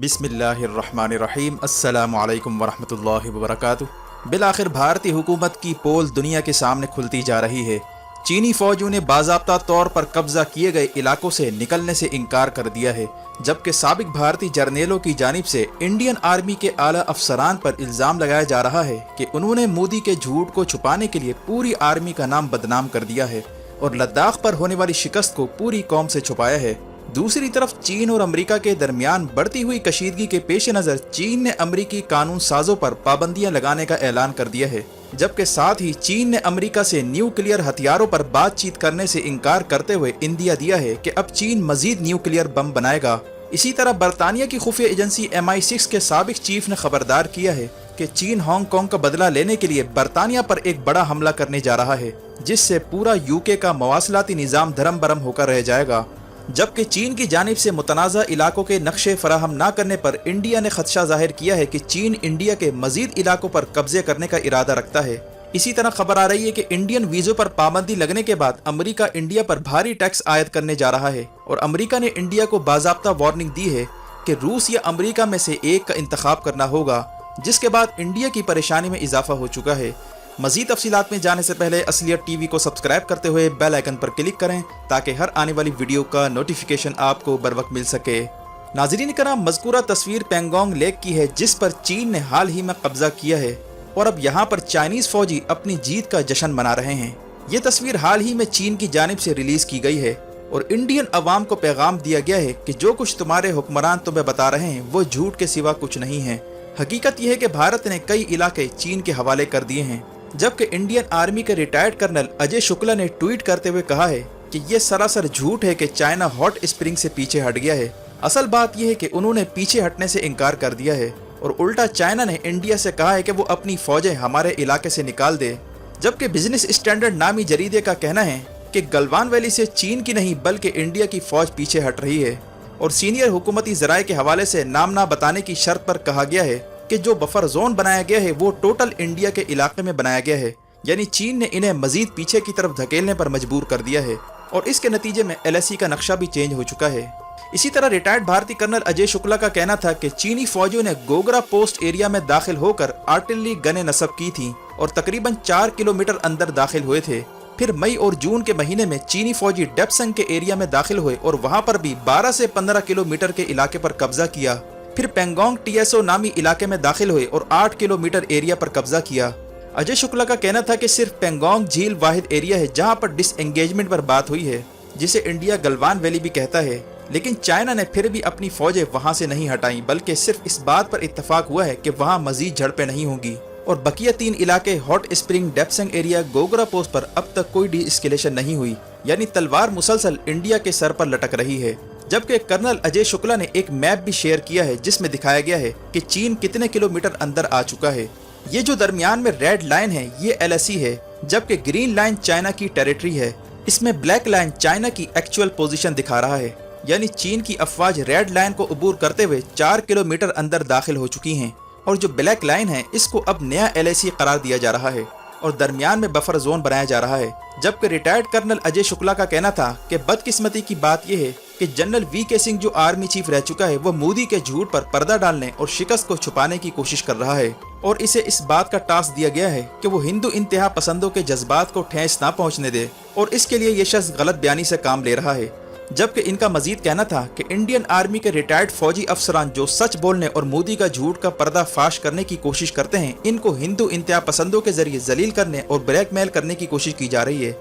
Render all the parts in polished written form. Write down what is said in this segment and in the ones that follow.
بسم اللہ الرحمن الرحیم۔ السلام علیکم ورحمۃ اللہ وبرکاتہ۔ بالآخر بھارتی حکومت کی پول دنیا کے سامنے کھلتی جا رہی ہے۔ چینی فوجیوں نے باضابطہ طور پر قبضہ کیے گئے علاقوں سے نکلنے سے انکار کر دیا ہے، جبکہ سابق بھارتی جرنیلوں کی جانب سے انڈین آرمی کے اعلیٰ افسران پر الزام لگایا جا رہا ہے کہ انہوں نے مودی کے جھوٹ کو چھپانے کے لیے پوری آرمی کا نام بدنام کر دیا ہے اور لداخ پر ہونے والی شکست کو پوری قوم سے چھپایا ہے۔ دوسری طرف چین اور امریکہ کے درمیان بڑھتی ہوئی کشیدگی کے پیش نظر چین نے امریکی قانون سازوں پر پابندیاں لگانے کا اعلان کر دیا ہے، جبکہ ساتھ ہی چین نے امریکہ سے نیوکلیئر ہتھیاروں پر بات چیت کرنے سے انکار کرتے ہوئے اندیا دیا ہے کہ اب چین مزید نیوکلیئر بم بنائے گا۔ اسی طرح برطانیہ کی خفیہ ایجنسی MI6 کے سابق چیف نے خبردار کیا ہے کہ چین ہانگ کانگ کا بدلہ لینے کے لیے برطانیہ پر ایک بڑا حملہ کرنے جا رہا ہے، جس سے پورا UK کا مواصلاتی نظام دھرم برم ہو کر رہ جائے گا۔ جبکہ چین کی جانب سے متنازع علاقوں کے نقشے فراہم نہ کرنے پر انڈیا نے خدشہ ظاہر کیا ہے کہ چین انڈیا کے مزید علاقوں پر قبضے کرنے کا ارادہ رکھتا ہے۔ اسی طرح خبر آ رہی ہے کہ انڈین ویزوں پر پابندی لگنے کے بعد امریکہ انڈیا پر بھاری ٹیکس عائد کرنے جا رہا ہے، اور امریکہ نے انڈیا کو باضابطہ وارننگ دی ہے کہ روس یا امریکہ میں سے ایک کا انتخاب کرنا ہوگا، جس کے بعد انڈیا کی پریشانی میں اضافہ ہو چکا ہے۔ مزید تفصیلات میں جانے سے پہلے اصلیت ٹی وی کو سبسکرائب کرتے ہوئے بیل آئیکن پر کلک کریں تاکہ ہر آنے والی ویڈیو کا نوٹیفیکیشن آپ کو بر وقت مل سکے۔ ناظرین کرام، مذکورہ تصویر پینگونگ لیک کی ہے، جس پر چین نے حال ہی میں قبضہ کیا ہے، اور اب یہاں پر چائنیز فوجی اپنی جیت کا جشن منا رہے ہیں۔ یہ تصویر حال ہی میں چین کی جانب سے ریلیز کی گئی ہے، اور انڈین عوام کو پیغام دیا گیا ہے کہ جو کچھ تمہارے حکمران تمہیں بتا رہے ہیں وہ جھوٹ کے سوا کچھ نہیں ہے۔ حقیقت یہ ہے کہ بھارت نے کئی علاقے چین کے حوالے کر دیے ہیں، جبکہ انڈین آرمی کے ریٹائرڈ کرنل اجے شکلا نے ٹویٹ کرتے ہوئے کہا ہے کہ یہ سراسر جھوٹ ہے کہ چائنا ہاٹ اسپرنگ سے پیچھے ہٹ گیا ہے۔ اصل بات یہ ہے کہ انہوں نے پیچھے ہٹنے سے انکار کر دیا ہے، اور الٹا چائنا نے انڈیا سے کہا ہے کہ وہ اپنی فوجیں ہمارے علاقے سے نکال دے۔ جبکہ بزنس اسٹینڈرڈ نامی جریدے کا کہنا ہے کہ گلوان ویلی سے چین کی نہیں بلکہ انڈیا کی فوج پیچھے ہٹ رہی ہے، اور سینئر حکومتی ذرائع کے حوالے سے نام نہ بتانے کی شرط پر کہا گیا ہے کہ جو بفر زون بنایا گیا ہے وہ ٹوٹل انڈیا کے علاقے میں بنایا گیا ہے، یعنی چین نے انہیں مزید پیچھے کی طرف دھکیلنے پر مجبور کر دیا ہے، اور اس کے نتیجے میں LAC کا نقشہ بھی چینج ہو چکا ہے۔ اسی طرح ریٹائرڈ بھارتی کرنل اجے شکلا کا کہنا تھا کہ چینی فوجیوں نے گوگرا پوسٹ ایریا میں داخل ہو کر آرٹلری گنیں نصب کی تھیں اور تقریباً 4 کلومیٹر اندر داخل ہوئے تھے۔ پھر مئی اور جون کے مہینے میں چینی فوجی ڈیپسنگ کے ایریا میں داخل ہوئے اور وہاں پر بھی 12 سے 15 کلومیٹر کے علاقے پر قبضہ کیا۔ پھر پینگونگ TSO نامی علاقے میں داخل ہوئے اور 8 کلومیٹر ایریا پر قبضہ کیا۔ اجے شکلا کا کہنا تھا کہ صرف پینگونگ جھیل واحد ایریا ہے جہاں پر ڈس انگیجمنٹ پر بات ہوئی ہے، جسے انڈیا گلوان ویلی بھی کہتا ہے، لیکن چائنا نے پھر بھی اپنی فوجیں وہاں سے نہیں ہٹائیں، بلکہ صرف اس بات پر اتفاق ہوا ہے کہ وہاں مزید جھڑپیں نہیں ہوں گی، اور بقیہ 3 علاقے hot spring, ڈیپسنگ area, ghughra post پر اب تک کوئی ڈی اسکیلیشن نہیں ہوئی، یعنی تلوار مسلسل انڈیا کے سر پر لٹک رہی ہے۔ جبکہ کرنل اجے شکلا نے ایک میپ بھی شیئر کیا ہے جس میں دکھایا گیا ہے کہ چین کتنے کلومیٹر اندر آ چکا ہے۔ یہ جو درمیان میں ریڈ لائن ہے یہ LAC ہے، جبکہ گرین لائن چائنا کی ٹیریٹری ہے۔ اس میں بلیک لائن چائنا کی ایکچوئل پوزیشن دکھا رہا ہے، یعنی چین کی افواج ریڈ لائن کو عبور کرتے ہوئے 4 کلومیٹر اندر داخل ہو چکی ہیں، اور جو بلیک لائن ہے اس کو اب نیا LAC قرار دیا جا رہا ہے اور درمیان میں بفر زون بنایا جا رہا ہے۔ جبکہ ریٹائرڈ کرنل اجے شکلا کا کہنا تھا کہ بدقسمتی کی بات یہ ہے کہ جنرل VK سنگھ جو آرمی چیف رہ چکا ہے وہ مودی کے جھوٹ پر پردہ ڈالنے اور شکست کو چھپانے کی کوشش کر رہا ہے، اور اسے اس بات کا ٹاسک دیا گیا ہے کہ وہ ہندو انتہا پسندوں کے جذبات کو ٹھیس نہ پہنچنے دے، اور اس کے لیے یہ شخص غلط بیانی سے کام لے رہا ہے۔ جبکہ ان کا مزید کہنا تھا کہ انڈین آرمی کے ریٹائرڈ فوجی افسران جو سچ بولنے اور مودی کا جھوٹ کا پردہ فاش کرنے کی کوشش کرتے ہیں، ان کو ہندو انتہا پسندوں کے ذریعے ذلیل کرنے اور بلیک میل کرنے کی کوشش کی جا رہی ہے۔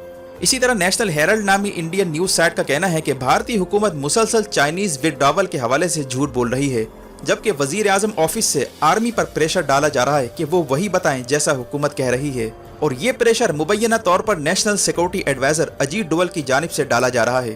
اسی طرح نیشنل ہیرلڈ نامی انڈین نیوز سائٹ کا کہنا ہے کہ بھارتی حکومت مسلسل چائنیز وڈراول کے حوالے سے جھوٹ بول رہی ہے، جبکہ وزیر اعظم آفس سے آرمی پر پریشر ڈالا جا رہا ہے کہ وہ وہی بتائیں جیسا حکومت کہہ رہی ہے، اور یہ پریشر مبینہ طور پر national security adviser Ajit Doval کی جانب سے ڈالا جا رہا ہے۔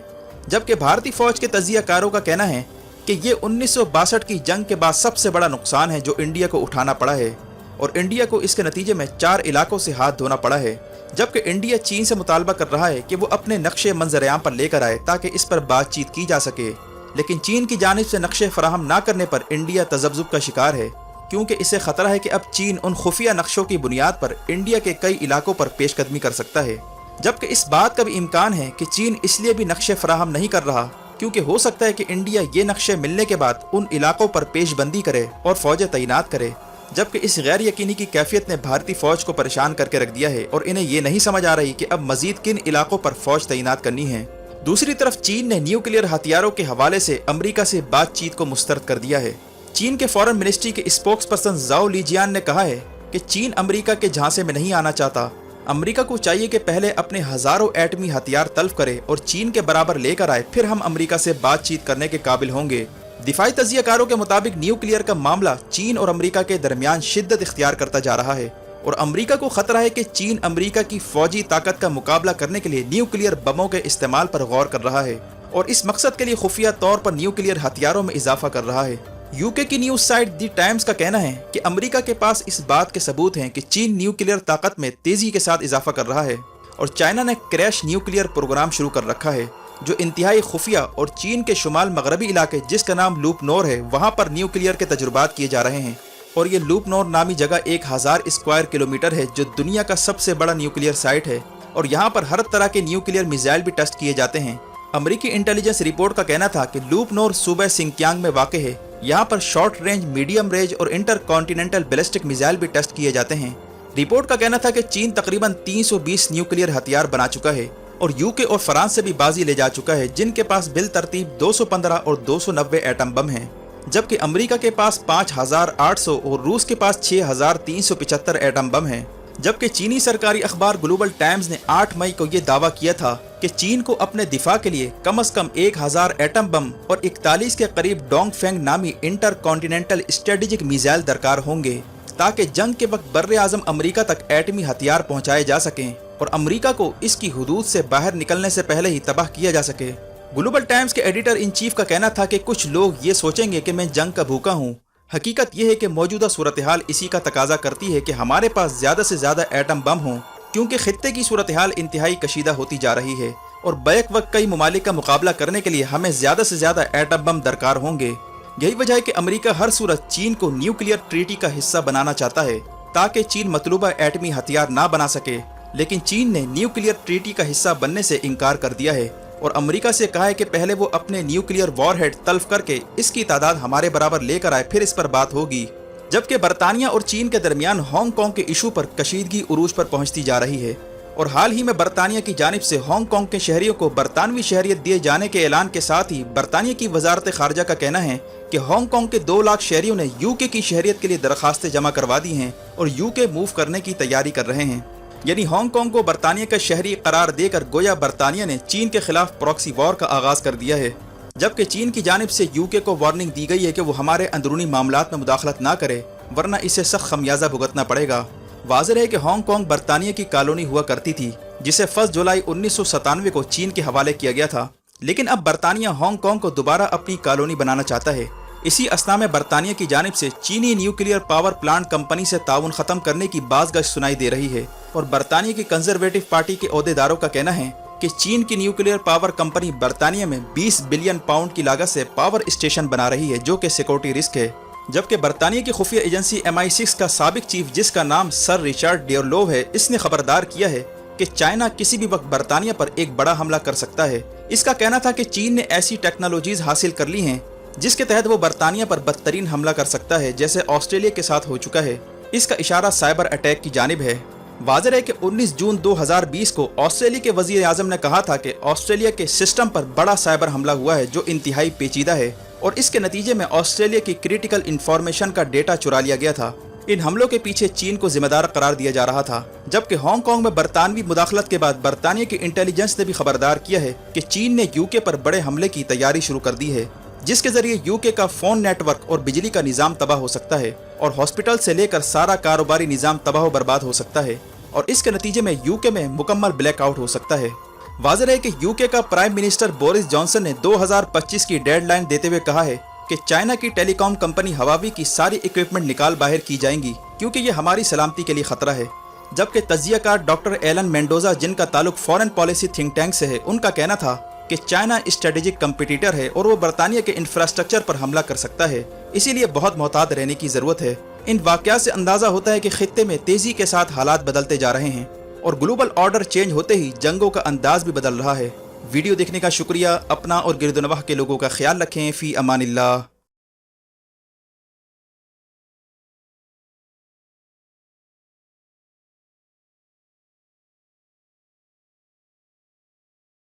جبکہ بھارتی فوج کے تجزیہ کاروں کا کہنا ہے کہ یہ 1962 کی جنگ کے بعد سب سے بڑا نقصان ہے جو انڈیا کو اٹھانا پڑا ہے، اور انڈیا کو اس کے نتیجے میں 4 علاقوں سے ہاتھ دھونا پڑا ہے۔ جبکہ انڈیا چین سے مطالبہ کر رہا ہے کہ وہ اپنے نقشے منظر عام پر لے کر آئے تاکہ اس پر بات چیت کی جا سکے، لیکن چین کی جانب سے نقشے فراہم نہ کرنے پر انڈیا تذبذب کا شکار ہے، کیونکہ اسے خطرہ ہے کہ اب چین ان خفیہ نقشوں کی بنیاد پر انڈیا کے کئی علاقوں پر پیش قدمی کر سکتا ہے۔ جبکہ اس بات کا بھی امکان ہے کہ چین اس لیے بھی نقشے فراہم نہیں کر رہا क्योंकि हो सकता है कि इंडिया ये नक्शे मिलने के बाद उन इलाकों पर पेशबंदी करे और फौजें तैनात करे, जबकि इस गैर यकीनी की कैफियत ने भारतीय फौज को परेशान करके रख दिया है और इन्हें ये नहीं समझ आ रही कि अब मजीद किन इलाकों पर फौज तैनात करनी है। दूसरी तरफ चीन ने न्यूक्लियर हथियारों के हवाले से अमेरिका से बातचीत को मुस्तरद कर दिया है। चीन के फॉरेन मिनिस्ट्री के स्पोक्स पर्सन जाओ लीजियान ने कहा है कि चीन अमेरिका के झांसे में नहीं आना चाहता। अमेरिका को चाहिए कि पहले अपने हजारों एटमी हथियार तल्फ करे और चीन के बराबर लेकर आए, फिर हम अमेरिका से बातचीत करने के काबिल होंगे। दिफाई तजियाकारों के मुताबिक न्यूक्लियर का मामला चीन और अमेरिका के दरमियान शिद्दत इख्तियार करता जा रहा है और अमेरिका को खतरा है कि चीन अमेरिका की फौजी ताकत का मुकाबला करने के लिए न्यूक्लियर बमों के इस्तेमाल पर गौर कर रहा है और इस मकसद के लिए खुफिया तौर पर न्यूक्लियर हथियारों में इजाफा कर रहा है। यूके की न्यूज साइट दी टाइम्स का कहना है कि अमेरिका के पास इस बात के सबूत हैं कि चीन न्यूक्लियर ताकत में तेजी के साथ इजाफा कर रहा है और चाइना ने क्रैश न्यूक्लियर प्रोग्राम शुरू कर रखा है जो इंतहाई खुफिया और चीन के शुमाल मगरबी इलाके जिसका नाम लूप नोर है, वहाँ पर न्यूक्लियर के तजुर्बात किए जा रहे हैं और ये लूप नोर नामी जगह 1000 स्क्वायर किलोमीटर है जो दुनिया का सबसे बड़ा न्यूक्लियर साइट है और यहाँ पर हर तरह के न्यूक्लियर मिसाइल भी टेस्ट किए जाते हैं। अमेरिकी इंटेलिजेंस रिपोर्ट का कहना था कि लूप नोर सूबे सिंकियांग में वाक़ है। यहाँ पर शॉर्ट रेंज, मीडियम रेंज और इंटर कॉन्टिनेंटल बैलिस्टिक मिसाइल भी टेस्ट किए जाते हैं। रिपोर्ट का कहना था कि चीन तकरीबन 320 न्यूक्लियर हथियार बना चुका है और यूके और फ्रांस से भी बाजी ले जा चुका है, जिनके पास बिल तरतीब 215 और 290 एटम बम हैं, जबकि अमेरिका के पास 5800 और रूस के पास 6375 एटम बम हैं। जबकि चीनी सरकारी अखबार ग्लोबल टाइम्स ने 8 मई को ये दावा किया था कि चीन को अपने दिफा के लिए कम से कम 1000 एटम बम और 41 के करीब डोंगफेंग नामी इंटर कॉन्टिनेंटल स्ट्रेटेजिक मिसाइल दरकार होंगे ताकि जंग के वक्त बर्रे आजम अमरीका तक एटमी हथियार पहुंचाए जा सकें और अमरीका को इसकी हुदूद से बाहर निकलने से पहले ही तबाह किया जा सके। ग्लोबल टाइम्स के एडिटर इन चीफ का कहना था कि कुछ लोग ये सोचेंगे कि मैं जंग का भूखा हूँ। हकीकत यह है कि मौजूदा सूरत हाल इसी का तकाजा करती है कि हमारे पास ज़्यादा से ज़्यादा एटम बम हों, क्योंकि खित्ते की सूरत हाल इंतहाई कशीदा होती जा रही है और बैक वक्त कई ममालिक का मुकाबला करने के लिए हमें ज़्यादा से ज़्यादा एटम बम दरकार होंगे। यही वजह है कि अमेरिका हर सूरत चीन को न्यूक्लियर ट्रीटी का हिस्सा बनाना चाहता है ताकि चीन मतलूबा एटमी हथियार ना बना सके, लेकिन चीन ने न्यूक्लियर ट्रीटी का हिस्सा बनने से इनकार कर दिया है और अमेरिका से कहा है कि पहले वो अपने न्यूक्लियर वॉरहेड तल्फ करके इसकी तादाद हमारे बराबर लेकर आए, फिर इस पर बात होगी। जबकि बरतानिया और चीन के दरमियान हांगकांग के इशू पर कशीदगी उरूज पर पहुंचती जा रही है और हाल ही में बरतानिया की जानिब से हांगकांग के शहरियों को बरतानवी शहरियत दिए जाने के ऐलान के साथ ही बरतानिया की वजारत खारजा का कहना है कि हांगकांग के 2 लाख शहरियों ने यूके की शहरियत के लिए दरखास्तें जमा करवा दी हैं और यूके मूव करने की तैयारी कर रहे हैं। यानी हांगकांग को बरतानिया का शहरी करार देकर गोया बरतानिया ने चीन के खिलाफ प्रॉक्सी वॉर का आगाज कर दिया है, जबकि चीन की जानिब से यूके को वार्निंग दी गई है कि वो हमारे अंदरूनी मामलात में मुदाखलत ना करे वरना इसे सख्त खमियाजा भुगतना पड़ेगा। वाज़ेह है कि हांगकांग बरतानिया की कॉलोनी हुआ करती थी जिसे 1 जुलाई 1997 को चीन के हवाले किया गया था, लेकिन अब बरतानिया हांगकांग को दोबारा अपनी कॉलोनी बनाना चाहता है। इसी असना में बरतानिया की जानिब से चीनी न्यूक्लियर पावर प्लांट कंपनी से ताउन खत्म करने की बाज़गश सुनाई दे रही है और बरतानिया की कंजर्वेटिव पार्टी के ओहदेदारों का कहना है कि चीन की न्यूक्लियर पावर कंपनी बरतानिया में 20 बिलियन पाउंड की लागत से पावर स्टेशन बना रही है जो कि सिक्योरिटी रिस्क है। जबकि बरतानिया की खुफिया एजेंसी MI6 का साबिक चीफ जिसका नाम सर रिचर्ड डेयरलोव है, इसने खबरदार किया है कि चाइना किसी भी वक्त बरतानिया पर एक बड़ा हमला कर सकता है। इसका कहना था कि चीन ने ऐसी टेक्नोलॉजीज हासिल कर ली हैं जिसके तहत वो बरतानिया पर बदतरीन हमला कर सकता है जैसे ऑस्ट्रेलिया के साथ हो चुका है। इसका इशारा साइबर अटैक की जानिब है। वाज़ेह है कि 19 जून 2020 को ऑस्ट्रेलिया के वज़ीर आज़म ने कहा था कि ऑस्ट्रेलिया के सिस्टम पर बड़ा साइबर हमला हुआ है जो इंतहाई पेचीदा है और इसके नतीजे में ऑस्ट्रेलिया की क्रिटिकल इंफॉर्मेशन का डेटा चुरा लिया गया था। इन हमलों के पीछे चीन को जिम्मेदार करार दिया जा रहा था, जबकि हांगकांग में बरतानवी मुदाखलत के बाद बरतानिया की इंटेलिजेंस ने भी खबरदार किया है कि चीन ने यूके पर बड़े हमले की तैयारी शुरू कर दी है जिसके जरिए यूके का फोन नेटवर्क और बिजली का निज़ाम तबाह हो सकता है और हॉस्पिटल से लेकर सारा कारोबारी निज़ाम तबाह बर्बाद हो सकता है और इसके नतीजे में यूके में मुकम्मल ब्लैकआउट हो सकता है। वाज़ेह है कि यूके का प्राइम मिनिस्टर बोरिस जॉनसन ने 2025 की डेडलाइन देते हुए कहा है कि चाइना की टेलीकॉम कंपनी हवावी की सारी इक्विपमेंट निकाल बाहर की जाएंगी क्योंकि ये हमारी सलामती के लिए खतरा है। जबकि तजियाकार डॉक्टर एलन मेंडोजा जिनका ताल्लुक फॉरेन पॉलिसी थिंक टैंक से है, उनका कहना था कि चाइना स्ट्रेटेजिक कंपटीटर है और वो बरतानिया के इंफ्रास्ट्रक्चर पर हमला कर सकता है, इसीलिए बहुत मोहतात रहने की ज़रूरत है। इन वाक़यात से अंदाज़ा होता है कि खित्ते में तेज़ी के साथ हालात बदलते जा रहे हैं और ग्लोबल ऑर्डर चेंज होते ही जंगों का अंदाज भी बदल रहा है। ویڈیو دیکھنے کا شکریہ. اپنا اور گرد و نواح کے لوگوں کا خیال رکھیں. فی امان اللہ.